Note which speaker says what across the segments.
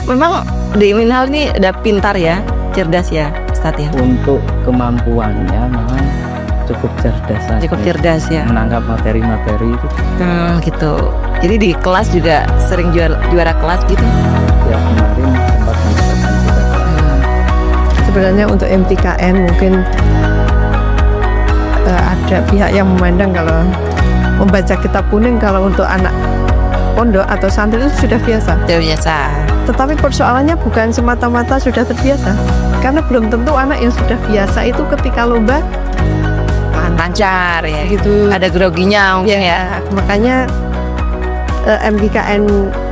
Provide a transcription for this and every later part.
Speaker 1: Memang di Minhal ini udah pintar ya, cerdas ya, Ustadz ya.
Speaker 2: Untuk kemampuannya memang cukup cerdas saja.
Speaker 1: Cukup cerdas ya.
Speaker 2: Menangkap materi-materi itu.
Speaker 1: Gitu. Jadi di kelas juga sering juara kelas gitu.
Speaker 2: Ya kemarin sempat mendapatkan juga.
Speaker 3: Sebenarnya untuk MTKN mungkin ada pihak yang memandang kalau membaca kitab kuning kalau untuk anak pondok atau santri itu sudah biasa.
Speaker 1: Sudah biasa.
Speaker 3: Tetapi persoalannya bukan semata-mata sudah terbiasa, karena belum tentu anak yang sudah biasa itu ketika lomba
Speaker 1: Lancar ya.
Speaker 3: gitu.
Speaker 1: Ada groginya mungkin ya.
Speaker 3: Makanya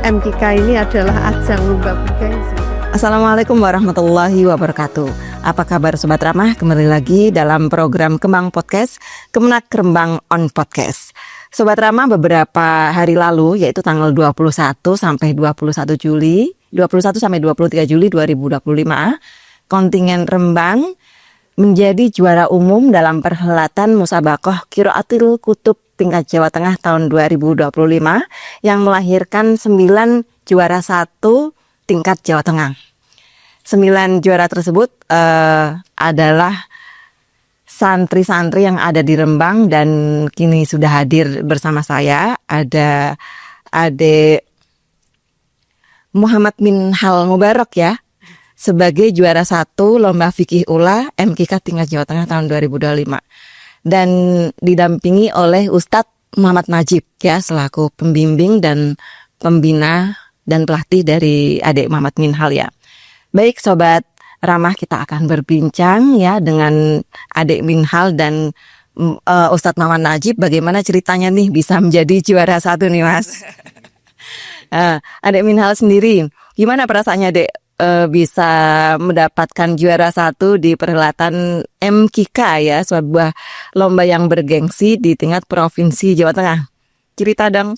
Speaker 3: MTK ini adalah ajang lomba bergengsi.
Speaker 1: Assalamualaikum warahmatullahi wabarakatuh. Apa kabar Sobat Ramah? Kembali lagi dalam program Kembang Podcast, Kemenak Rembang on Podcast. Sobat Ramah, beberapa hari lalu, yaitu tanggal 21 sampai 21 Juli, 21 sampai 23 Juli 2025, kontingen Rembang menjadi juara umum dalam perhelatan Musabaqah Qiraatul Kutub tingkat Jawa Tengah tahun 2025 yang melahirkan 9 juara 1 tingkat Jawa Tengah. 9 juara tersebut adalah santri-santri yang ada di Rembang dan kini sudah hadir bersama saya. Ada Adik Muhammad Minhal Mubarak ya, sebagai juara 1 lomba fikih ula MKK tingkat Jawa Tengah tahun 2025. Dan didampingi oleh Ustadz Muhammad Najib ya, selaku pembimbing dan pembina dan pelatih dari adik Muhammad Minhal ya. Baik Sobat Ramah, kita akan berbincang ya dengan adik Minhal dan Ustadz Muhammad Najib. Bagaimana ceritanya nih bisa menjadi juara 1 nih Mas? Adik Minhal sendiri, gimana perasaannya Dek bisa mendapatkan juara 1 di perhelatan MKK ya, sebuah lomba yang bergengsi di tingkat provinsi Jawa Tengah? Cerita dong.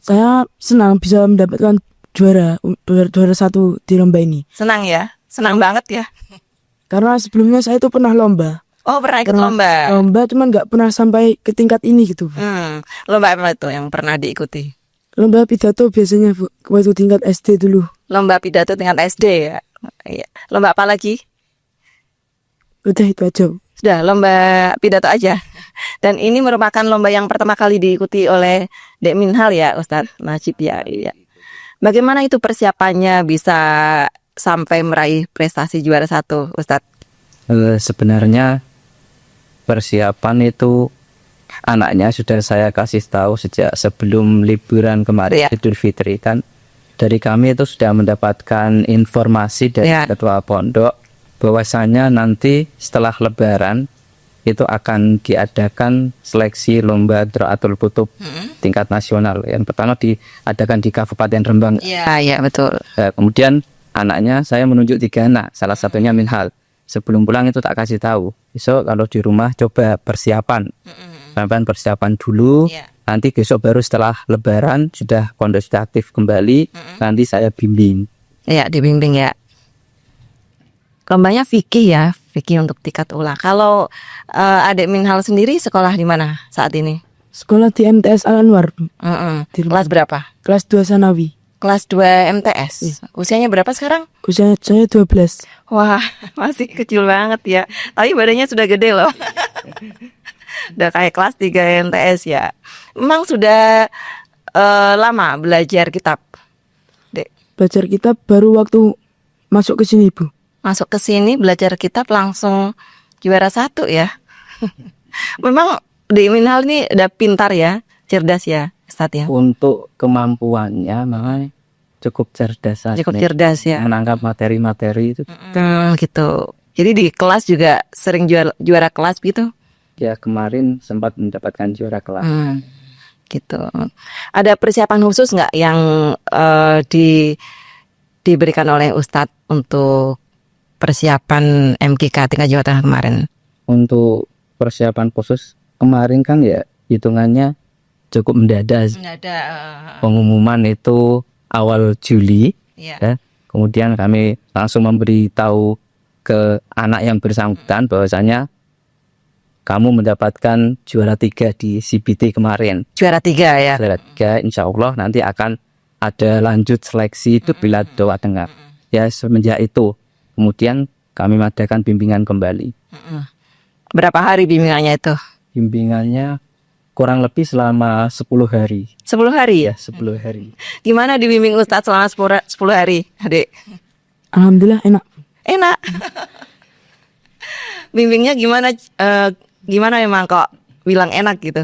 Speaker 4: Saya senang bisa mendapatkan juara 1 di lomba ini.
Speaker 1: Senang ya? Senang banget ya?
Speaker 4: Karena sebelumnya saya itu pernah lomba.
Speaker 1: Oh, pernah ikut lomba?
Speaker 4: Lomba cuman nggak pernah sampai ke tingkat ini gitu.
Speaker 1: Lomba apa itu yang pernah diikuti?
Speaker 4: Lomba pidato biasanya Bu, waktu tingkat SD dulu.
Speaker 1: Lomba pidato tingkat SD ya? Iya. Lomba apa lagi?
Speaker 4: Udah itu aja.
Speaker 1: Sudah, lomba pidato aja. Dan ini merupakan lomba yang pertama kali diikuti oleh Dek Minhal ya, Ustadz Najib ya. Iya. Bagaimana itu persiapannya bisa sampai meraih prestasi juara 1, Ustadz?
Speaker 2: Sebenarnya persiapan itu anaknya sudah saya kasih tahu sejak sebelum liburan kemarin, Idul Fitri kan. Dari kami itu sudah mendapatkan informasi dari ketua pondok bahwasanya nanti setelah lebaran itu akan diadakan seleksi lomba Qiraatul Kutub tingkat nasional. Yang pertama diadakan di Kabupaten Rembang.
Speaker 1: Iya, betul.
Speaker 2: Kemudian anaknya saya menunjuk 3 anak, salah satunya Minhal. Sebelum pulang itu tak kasih tahu. Besok kalau di rumah coba persiapan. Persiapan dulu. Nanti besok baru setelah lebaran sudah kondisi aktif kembali. Nanti saya bimbing.
Speaker 1: Iya, dibimbing ya. Lombanya fikih ya, fikih untuk tingkat ula. Kalau adik Minhal sendiri sekolah di mana saat ini?
Speaker 4: Sekolah di MTS Al-Anwar.
Speaker 1: Kelas berapa?
Speaker 4: Kelas 2 Sanawi.
Speaker 1: Kelas 2 MTS. Usianya berapa sekarang?
Speaker 4: Usia saya 12.
Speaker 1: Wah, masih kecil banget ya. Tapi badannya sudah gede loh. Udah kayak kelas 3 MTS ya. Memang sudah lama belajar kitab, Dek?
Speaker 4: Belajar kitab baru waktu masuk ke sini, Bu.
Speaker 1: Masuk ke sini belajar kitab langsung juara 1 ya. Memang di Minhal ini udah pintar ya, cerdas ya, Ustadz ya.
Speaker 2: Untuk kemampuannya memang cukup cerdas saja.
Speaker 1: Cukup cerdas ya.
Speaker 2: Menangkap materi-materi itu.
Speaker 1: Gitu. Jadi di kelas juga sering juara kelas gitu.
Speaker 2: Ya kemarin sempat mendapatkan juara kelas.
Speaker 1: Gitu. Ada persiapan khusus nggak yang diberikan oleh Ustadz untuk persiapan MKK tingkat Jawa Tengah kemarin?
Speaker 2: Untuk persiapan khusus kemarin kan ya hitungannya cukup mendadak. Pengumuman itu awal Juli. Ya. Kemudian kami langsung memberitahu ke anak yang bersangkutan bahwasanya kamu mendapatkan juara 3 di CBT kemarin.
Speaker 1: Juara 3 ya?
Speaker 2: Juara 3, insya Allah nanti akan ada lanjut seleksi itu bila Jawa Tengah. Ya semenjak itu kemudian kami mengadakan bimbingan kembali.
Speaker 1: Berapa hari bimbingannya itu?
Speaker 2: Bimbingannya kurang lebih selama 10 hari.
Speaker 1: 10 hari ya?
Speaker 2: 10 hari.
Speaker 1: Gimana dibimbing Ustadz selama 10 hari, Adik?
Speaker 4: Alhamdulillah enak.
Speaker 1: Enak. Bimbingnya gimana? Gimana memang kok bilang enak gitu?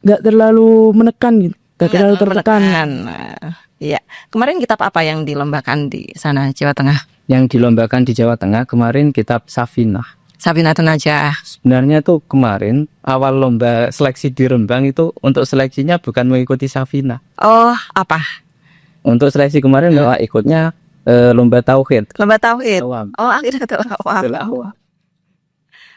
Speaker 4: Gak terlalu menekan gitu. Gak terlalu tertekan.
Speaker 1: Iya. Kemarin kitab apa yang dilombakan di sana Jawa Tengah?
Speaker 2: Yang dilombakan di Jawa Tengah kemarin kitab Safinah.
Speaker 1: Sabinatun Najah.
Speaker 2: Sebenarnya tuh kemarin awal lomba seleksi di Rembang itu untuk seleksinya bukan mengikuti Safinah.
Speaker 1: Oh, apa?
Speaker 2: Untuk seleksi kemarin ikutnya lomba tauhid.
Speaker 1: Lomba tauhid.
Speaker 2: Awam.
Speaker 1: Oh, akhirnya awam.
Speaker 2: Tilawah.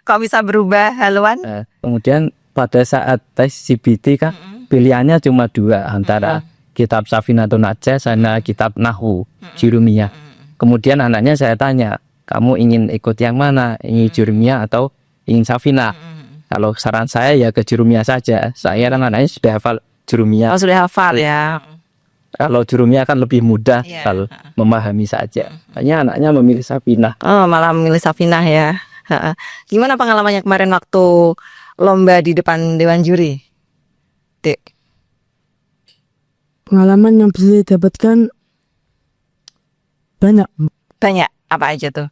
Speaker 1: Kok bisa berubah haluan?
Speaker 2: Kemudian pada saat tes CBT kan pilihannya cuma 2 antara kitab Safinatun Najah sama kitab Nahwu Jurumiyah. Kemudian anaknya saya tanya, kamu ingin ikut yang mana? Ingin Jurumiyah atau ingin Safinah? Kalau saran saya ya ke Jurumiyah saja. Saya kan anaknya sudah hafal Jurumiyah.
Speaker 1: Oh, sudah hafal ya.
Speaker 2: Kalau Jurumiyah kan lebih mudah
Speaker 1: Iya.
Speaker 2: kalau memahami saja. Hanya anaknya memilih Safinah.
Speaker 1: Oh, malah memilih Safinah ya. Gimana pengalamannya kemarin waktu lomba di depan Dewan Juri? Dek.
Speaker 4: Pengalaman yang bisa didapatkan banyak.
Speaker 1: Banyak. Apa aja tuh?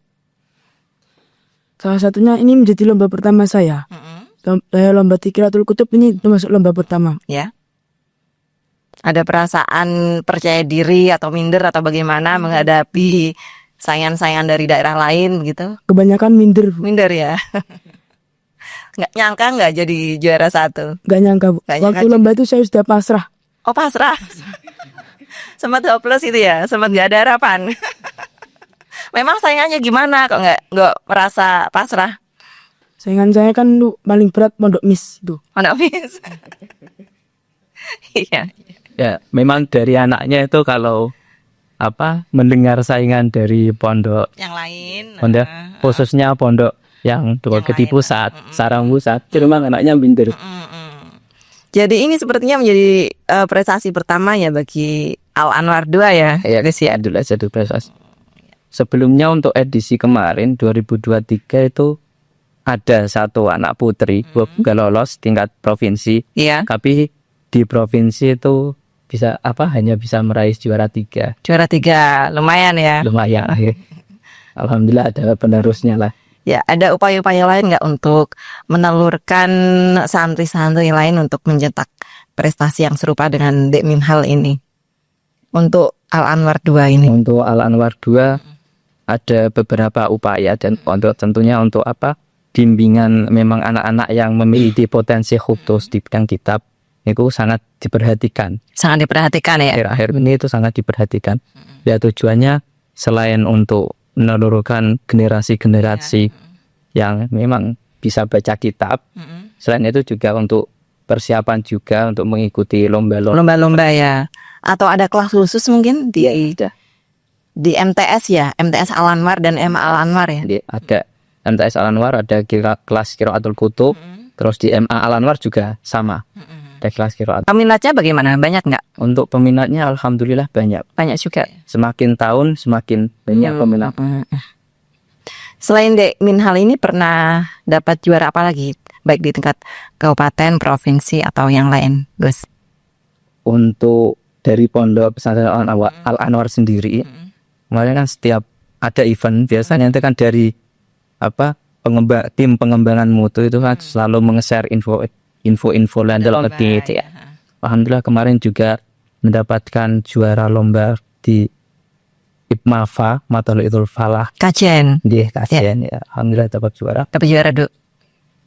Speaker 4: Salah satunya ini menjadi lomba pertama saya. Lomba Tikratul Kutub ini termasuk lomba pertama.
Speaker 1: Ya. Ada perasaan percaya diri atau minder atau bagaimana menghadapi saingan-saingan dari daerah lain gitu?
Speaker 4: Kebanyakan minder.
Speaker 1: Minder ya. Nggak nyangka nggak jadi juara 1?
Speaker 4: Gak nyangka, Bu.
Speaker 1: Gak nyangka
Speaker 4: Waktu lomba itu saya sudah pasrah.
Speaker 1: Oh, pasrah. Sempat hopeless itu ya, sempat nggak ada harapan. Memang saingannya gimana kok nggak merasa pasrah?
Speaker 4: Saingan saya kan lu paling berat Pondok Mis itu.
Speaker 1: Anak bis. Iya.
Speaker 2: Ya, memang dari anaknya itu kalau mendengar saingan dari pondok
Speaker 1: Yang lain.
Speaker 2: khususnya pondok yang Gede Pusat, Sarang Pusat, itu memang anaknya minder.
Speaker 1: Jadi ini sepertinya menjadi prestasi pertama ya bagi Al Anwar 2 ya.
Speaker 2: Ya, sih adalah satu prestasi. Sebelumnya untuk edisi kemarin 2023 itu ada satu anak putri gak lolos tingkat provinsi.
Speaker 1: Iya.
Speaker 2: Tapi di provinsi itu hanya bisa meraih juara 3.
Speaker 1: Juara 3, lumayan ya.
Speaker 2: Lumayan. Alhamdulillah ada penerusnya lah.
Speaker 1: Ya, ada upaya-upaya lain nggak untuk menelurkan santri-santri lain untuk mencetak prestasi yang serupa dengan Dek Minhal ini? Untuk Al Anwar 2 ini.
Speaker 2: Untuk Al Anwar 2 ada beberapa upaya dan tentunya untuk bimbingan memang anak-anak yang memiliki potensi khusus di bidang kitab itu sangat diperhatikan.
Speaker 1: Sangat diperhatikan ya.
Speaker 2: Akhir-akhir ini itu sangat diperhatikan. Ya tujuannya selain untuk menelurkan generasi-generasi yang memang bisa baca kitab, selain itu juga untuk persiapan juga untuk mengikuti
Speaker 1: Lomba-lomba ya. Atau ada kelas khusus mungkin di MTS ya, MTS Al Anwar dan MA Al Anwar ya.
Speaker 2: Ada MTS Al Anwar, ada kelas Qiraatul Kutub, terus di MA Al Anwar juga sama. Ada kelas Qiraat.
Speaker 1: Peminatnya bagaimana? Banyak nggak?
Speaker 2: Untuk peminatnya alhamdulillah banyak.
Speaker 1: Banyak juga.
Speaker 2: Semakin tahun semakin banyak peminat.
Speaker 1: Selain Dek Minhal ini pernah dapat juara apa lagi? Baik di tingkat kabupaten, provinsi atau yang lain, Gus?
Speaker 2: Untuk dari Pondok Pesantren Al Anwar sendiri, kemarin kan setiap ada event biasanya nanti kan dari tim pengembangan mutu itu kan selalu menge-share info dalam arti ya. Alhamdulillah kemarin juga mendapatkan juara lomba di IPMAFA Mathalul Falah.
Speaker 1: Kajian.
Speaker 2: Di kajian ya. Alhamdulillah dapat juara.
Speaker 1: Dapat juara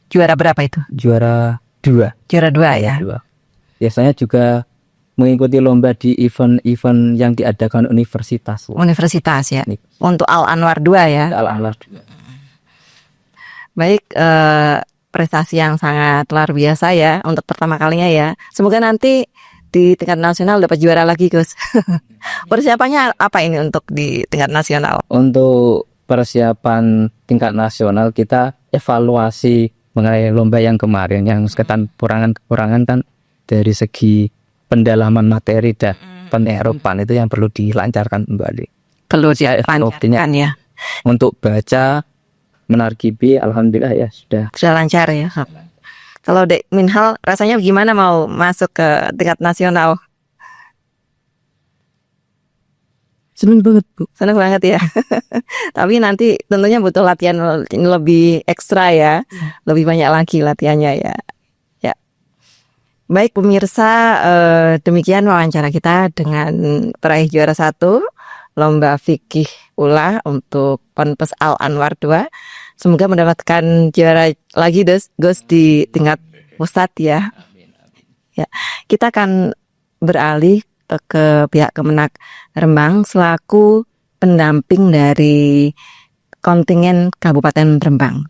Speaker 1: juara berapa itu?
Speaker 2: Juara 2.
Speaker 1: Juara 2 ya.
Speaker 2: 2. Biasanya juga mengikuti lomba di event-event yang diadakan universitas.
Speaker 1: Universitas ya. Untuk Al Anwar 2 ya.
Speaker 2: Al Anwar 2.
Speaker 1: Baik, prestasi yang sangat luar biasa ya untuk pertama kalinya ya. Semoga nanti di tingkat nasional dapat juara lagi, Gus. Persiapannya apa ini untuk di tingkat nasional?
Speaker 2: Untuk persiapan tingkat nasional kita evaluasi mengenai lomba yang kemarin yang sekitar kekurangan kan dari segi pendalaman materi dan penyeruppan itu yang perlu dilancarkan kembali.
Speaker 1: Perlu
Speaker 2: Saya
Speaker 1: dilancarkan ya.
Speaker 2: Untuk baca menarkibi, alhamdulillah ya sudah.
Speaker 1: Sudah lancar ya. Kalau Dek Minhal rasanya gimana mau masuk ke tingkat nasional?
Speaker 4: Seneng banget Bu.
Speaker 1: Senang banget ya. Tapi nanti tentunya butuh latihan lebih ekstra ya. Lebih banyak lagi latihannya ya. Ya. Baik pemirsa, demikian wawancara kita dengan peraih juara 1 lomba fikih ula untuk Ponpes Al Anwar 2. Semoga mendapatkan juara lagi Gus di tingkat pusat ya. Ya, kita akan beralih ke pihak Kemenak Rembang selaku pendamping dari kontingen Kabupaten Rembang.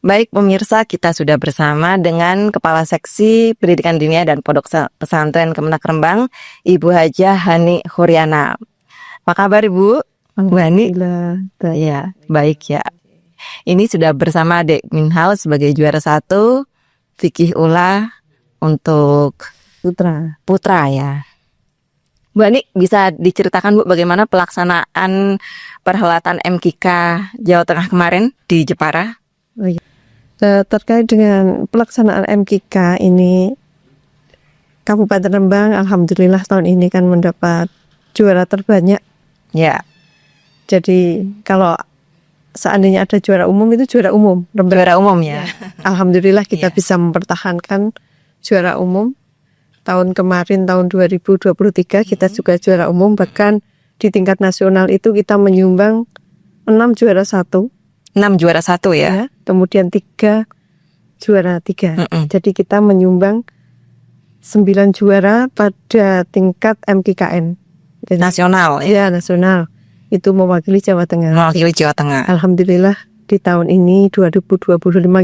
Speaker 1: Baik pemirsa, kita sudah bersama dengan Kepala Seksi Pendidikan Diniyah dan Pondok Pesantren Kemenak Rembang, Ibu Hajah Hani Huryana. Apa kabar Ibu? Bu Hani? Ya, baik ya. Ini sudah bersama Dek Minhal sebagai juara 1 fikih ula untuk putra ya. Bu Ani, bisa diceritakan Bu bagaimana pelaksanaan perhelatan MKK Jawa Tengah kemarin di Jepara?
Speaker 3: Terkait dengan pelaksanaan MKK ini, Kabupaten Rembang alhamdulillah tahun ini kan mendapat juara terbanyak.
Speaker 1: Ya,
Speaker 3: Jadi kalau seandainya ada juara umum itu juara umum Rembang.
Speaker 1: juara umum ya.
Speaker 3: Alhamdulillah kita
Speaker 1: Iya.
Speaker 3: bisa mempertahankan juara umum. Tahun kemarin tahun 2023 kita juga juara umum, bahkan di tingkat nasional itu kita menyumbang 6 juara 1
Speaker 1: 6 juara 1 ya.
Speaker 3: ya, kemudian 3 juara 3.
Speaker 1: Mm-mm.
Speaker 3: Jadi kita menyumbang 9 juara pada tingkat MKKN. Jadi,
Speaker 1: Nasional ya.
Speaker 3: ya nasional. Itu mewakili Jawa Tengah.
Speaker 1: Mewakili Jawa Tengah.
Speaker 3: Alhamdulillah di tahun ini 2025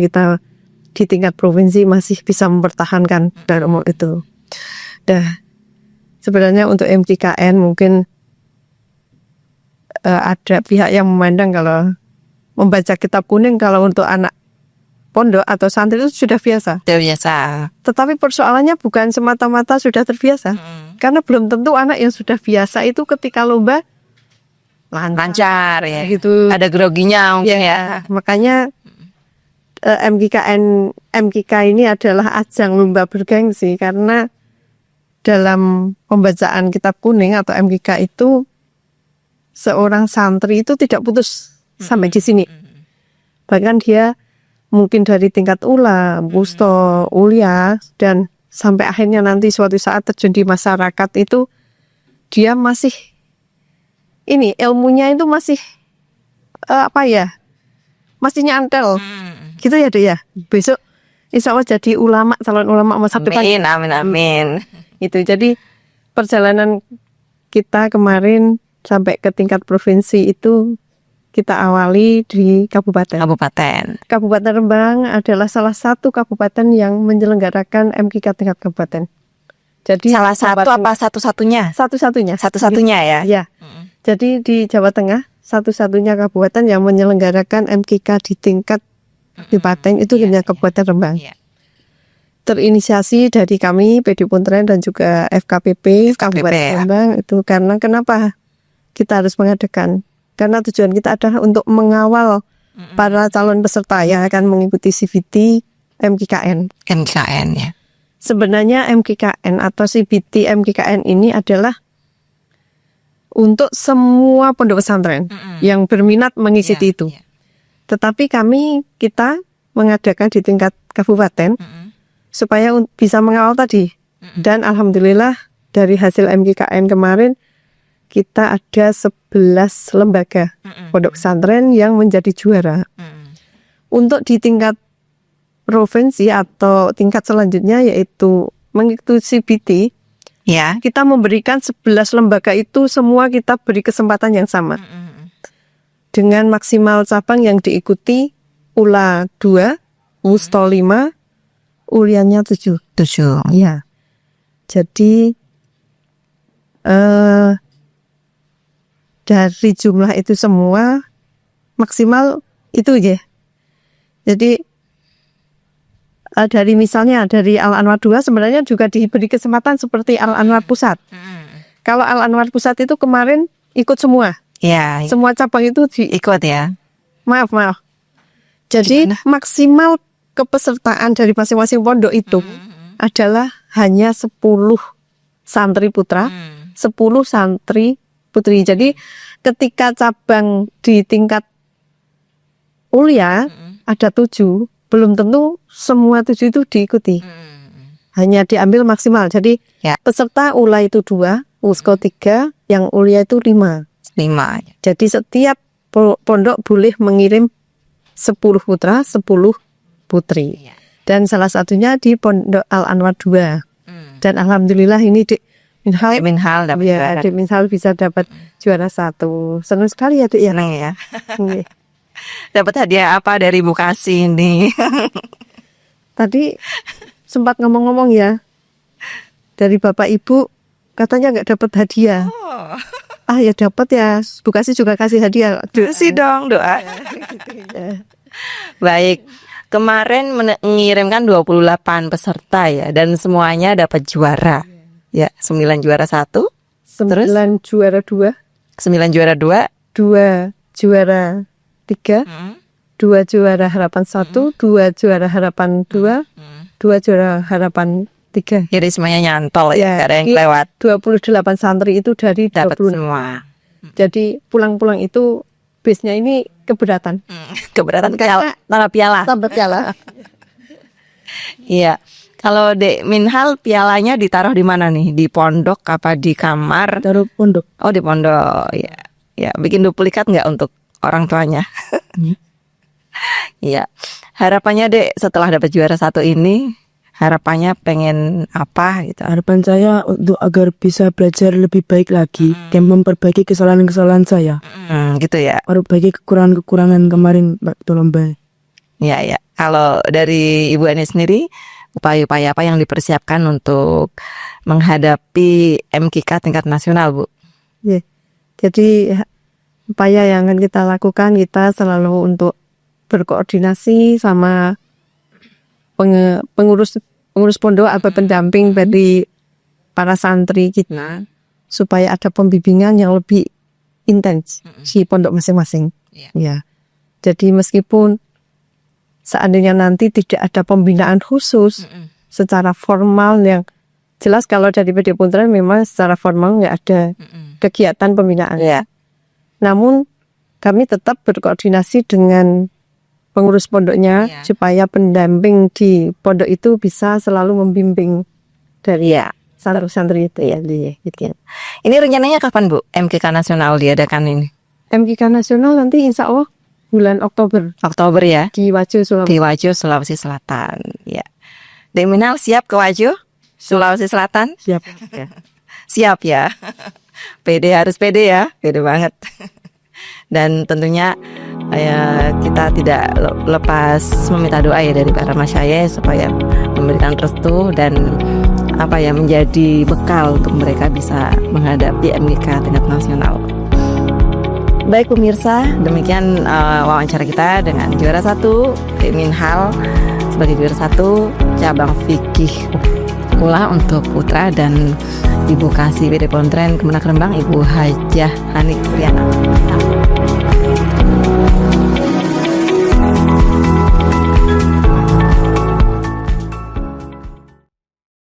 Speaker 3: kita di tingkat provinsi masih bisa mempertahankan juara umum itu. Sebenarnya untuk MKKN mungkin ada pihak yang memandang kalau membaca kitab kuning kalau untuk anak pondok atau santri itu sudah biasa.
Speaker 1: Itu biasa.
Speaker 3: Tetapi persoalannya bukan semata-mata sudah terbiasa. Karena belum tentu anak yang sudah biasa itu ketika lomba
Speaker 1: Lancar ya.
Speaker 3: gitu.
Speaker 1: Ada groginya mungkin ya.
Speaker 3: Makanya MKK ini adalah ajang lomba bergengsi karena dalam pembacaan kitab kuning atau MKK itu seorang santri itu tidak putus sampai di sini. Bahkan dia mungkin dari tingkat ula, wusto, ulia, dan sampai akhirnya nanti suatu saat terjun di masyarakat itu dia masih ini ilmunya itu masih masih nyantel gitu ya Dek ya. Besok insya Allah jadi ulama, calon ulama masa depan.
Speaker 1: Amin.
Speaker 3: Itu jadi perjalanan kita kemarin sampai ke tingkat provinsi itu kita awali di kabupaten. Kabupaten Rembang adalah salah satu kabupaten yang menyelenggarakan MKK tingkat kabupaten. Jadi
Speaker 1: Salah satu apa satu-satunya?
Speaker 3: Satu-satunya.
Speaker 1: Satu-satunya ya.
Speaker 3: Ya. Jadi di Jawa Tengah satu-satunya kabupaten yang menyelenggarakan MKK di tingkat kabupaten itu hanya Kabupaten Rembang.
Speaker 1: Iya.
Speaker 3: Terinisiasi dari kami PD Puntren dan juga FKPP Kabupaten Rembang itu karena kenapa kita harus mengadakan? Karena tujuan kita adalah untuk mengawal para calon peserta yang akan mengikuti CBT MKKN.
Speaker 1: MKKN ya.
Speaker 3: Sebenarnya MKKN atau CBT MKKN ini adalah untuk semua pondok pesantren yang berminat mengikuti itu.
Speaker 1: Iya.
Speaker 3: Tetapi kita mengadakan di tingkat kabupaten supaya bisa mengawal tadi. Dan alhamdulillah dari hasil MKKN kemarin kita ada 11 lembaga pondok pesantren yang menjadi juara. Untuk di tingkat provinsi atau tingkat selanjutnya yaitu mengikuti CBT,
Speaker 1: Ya.
Speaker 3: kita memberikan 11 lembaga itu semua kita beri kesempatan yang sama. Dengan maksimal cabang yang diikuti ULA 2, WUSTO 5, uliannya 7.
Speaker 1: 7.
Speaker 3: Ya. Jadi dari jumlah itu semua maksimal itu ya. Jadi dari misalnya dari Al Anwar 2 sebenarnya juga diberi kesempatan seperti Al Anwar Pusat. Kalau Al Anwar Pusat itu kemarin ikut semua.
Speaker 1: Ya,
Speaker 3: Semua cabang itu
Speaker 1: ikut ya.
Speaker 3: maaf. Jadi
Speaker 1: Gimana?
Speaker 3: maksimal kepesertaan dari masing-masing pondok itu adalah hanya 10 santri putra, 10 santri putri. Jadi ketika cabang di tingkat ulia ada 7, belum tentu semua 7 itu diikuti. Hanya diambil maksimal. Jadi
Speaker 1: Ya.
Speaker 3: peserta ula itu 2, usko 3, yang ulia itu 5.
Speaker 1: 5.
Speaker 3: Jadi setiap pondok boleh mengirim 10 putra, 10 putri.
Speaker 1: Ya.
Speaker 3: Dan salah satunya di Pondok Al Anwar 2. Dan alhamdulillah ini Dik Minhal,
Speaker 1: Minhal dapat
Speaker 3: ya,
Speaker 1: juara.
Speaker 3: Dik Minhal bisa dapat juara 1. Senang sekali ya Dik ya.
Speaker 1: Seneng ya.
Speaker 3: Iya.
Speaker 1: Dapat hadiah apa dari Bu Kasih ini?
Speaker 3: Tadi sempat ngomong-ngomong ya, dari Bapak Ibu katanya nggak dapat hadiah.
Speaker 1: Oh.
Speaker 3: Ah ya dapat ya, Bu Kasih juga kasih hadiah.
Speaker 1: Kasih dong doa.
Speaker 3: Ya.
Speaker 1: Baik. Kemarin mengirimkan 28 peserta ya, dan semuanya dapat juara. Ya, 9 juara 1,
Speaker 3: 9 juara 2,
Speaker 1: 9 juara 2,
Speaker 3: 2 juara 3, 2 juara harapan 1, 2 juara harapan 2, 2 juara harapan 3.
Speaker 1: jadi semuanya nyantol ya, gak ada yang
Speaker 3: i-
Speaker 1: lewat.
Speaker 3: 28 santri itu dari
Speaker 1: Dapat
Speaker 3: 20.
Speaker 1: semua.
Speaker 3: Jadi pulang-pulang itu bisnya ini keberatan.
Speaker 1: Keberatan kayak tanah piala.
Speaker 3: Sampai piala.
Speaker 1: Iya. Kalau Dek Minhal pialanya ditaruh di mana nih? Di pondok apa di kamar?
Speaker 4: Taruh pondok.
Speaker 1: Oh, di pondok. Ya. Ya, bikin duplikat nggak untuk orang tuanya? Iya. Harapannya Dek setelah dapat juara 1 ini, harapannya pengen apa gitu?
Speaker 4: Harapan saya untuk agar bisa belajar lebih baik lagi dan memperbaiki kesalahan-kesalahan saya.
Speaker 1: Gitu ya.
Speaker 4: Memperbaiki kekurangan-kekurangan kemarin waktu lomba.
Speaker 1: Iya, ya. Kalau dari Ibu Ani sendiri, upaya-upaya apa yang dipersiapkan untuk menghadapi MKK tingkat nasional, Bu?
Speaker 3: Ya. Jadi upaya yang akan kita lakukan, kita selalu untuk berkoordinasi sama pengurus pondok atau pendamping dari para santri kita supaya ada pembimbingan yang lebih intens di pondok masing-masing. Ya. Jadi meskipun seandainya nanti tidak ada pembinaan khusus secara formal yang jelas, kalau dari PD Puntren memang secara formal nggak ada kegiatan pembinaan.
Speaker 1: Ya.
Speaker 3: Namun kami tetap berkoordinasi dengan pengurus pondoknya supaya pendamping di pondok itu bisa selalu membimbing dari santri-santri itu ya. Gitu.
Speaker 1: Ini rencananya kapan, Bu? MKK nasional diadakan ini?
Speaker 3: MKK nasional nanti insya Allah bulan Oktober
Speaker 1: Oktober ya,
Speaker 3: di Wajo, Sulawesi.
Speaker 1: di Wajo, Sulawesi Selatan. Ya. Dek Minhal siap ke Wajo, Sulawesi Selatan?
Speaker 4: Siap.
Speaker 1: Ya. Siap ya. Pede, harus pede ya, pede banget. Dan tentunya kita tidak lepas meminta doa ya dari para masyayikh supaya memberikan restu dan menjadi bekal untuk mereka bisa menghadapi MKK tingkat nasional. Baik pemirsa, demikian wawancara kita dengan juara 1 Dek Minhal sebagai juara 1 cabang fikih pula untuk putra, dan Ibu Kasih PD Pontren Kemenak Rembang Ibu Hajah Hanik Priana.